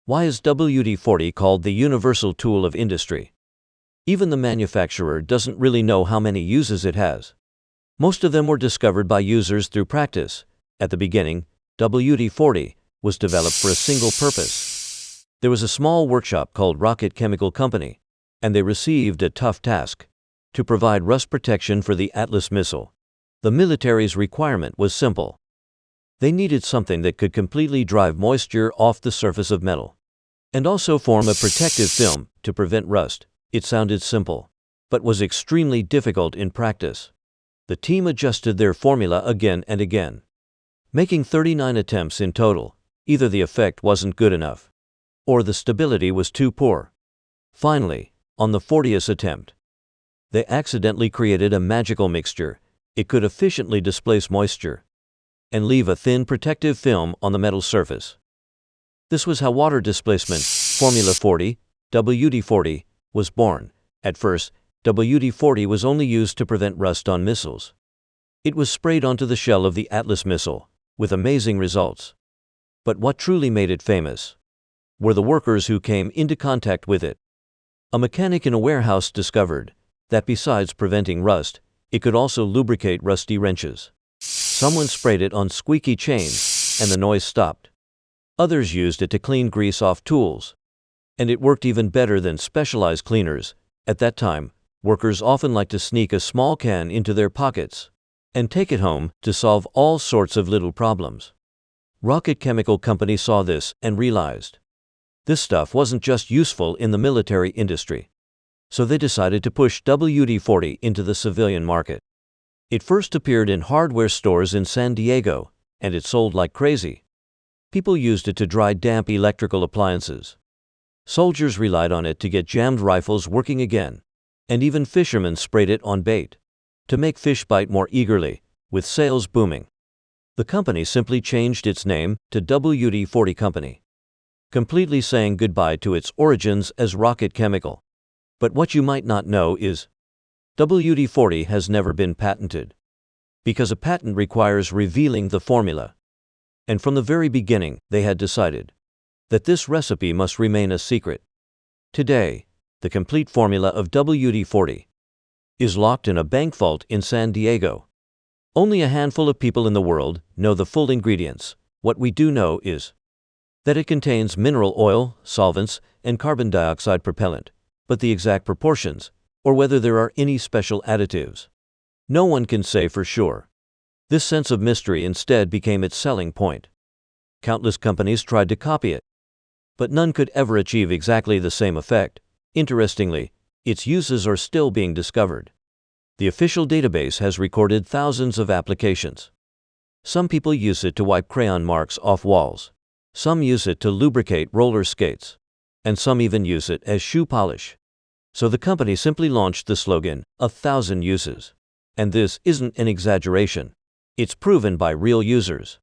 Why is WD-40 called the universal tool of industry? Even the manufacturer doesn't really know how many uses it has. Most of them were discovered by users through practice. At the beginning, WD-40 was developed for a single purpose. There was a small workshop called Rocket Chemical Company, and they received a tough task: to provide rust protection for the Atlas missile. The military's requirement was simple. They needed something that could completely drive moisture off the surface of metal, and also form a protective film to prevent rust. It sounded simple, but was extremely difficult in practice. The team adjusted their formula again and again, making 39 attempts in total. Either the effect wasn't good enough, or the stability was too poor. Finally, on the 40th attempt, they accidentally created a magical mixture. It could efficiently displace moisture and leave a thin protective film on the metal surface. This was how water displacement, Formula 40, WD-40, was born. At first, WD-40 was only used to prevent rust on missiles. It was sprayed onto the shell of the Atlas missile, with amazing results. But what truly made it famous were the workers who came into contact with it. A mechanic in a warehouse discovered that besides preventing rust, it could also lubricate rusty wrenches. Someone sprayed it on squeaky chains, and the noise stopped. Others used it to clean grease off tools, and it worked even better than specialized cleaners. At that time, workers often liked to sneak a small can into their pockets and take it home to solve all sorts of little problems. Rocket Chemical Company saw this and realized this stuff wasn't just useful in the military industry. So they decided to push WD-40 into the civilian market. It first appeared in hardware stores in San Diego, and it sold like crazy. People used it to dry damp electrical appliances. Soldiers relied on it to get jammed rifles working again, and even fishermen sprayed it on bait to make fish bite more eagerly, with sales booming. The company simply changed its name to WD-40 Company, completely saying goodbye to its origins as Rocket Chemical. But what you might not know is WD-40 has never been patented, because a patent requires revealing the formula. And from the very beginning, they had decided that this recipe must remain a secret. Today, the complete formula of WD-40 is locked in a bank vault in San Diego. Only a handful of people in the world know the full ingredients. What we do know is that it contains mineral oil, solvents, and carbon dioxide propellant, but the exact proportions, or whether there are any special additives, no one can say for sure. This sense of mystery instead became its selling point. Countless companies tried to copy it, but none could ever achieve exactly the same effect. Interestingly, its uses are still being discovered. The official database has recorded thousands of applications. Some people use it to wipe crayon marks off walls. Some use it to lubricate roller skates, and some even use it as shoe polish. So the company simply launched the slogan, 1,000 uses. And this isn't an exaggeration. It's proven by real users.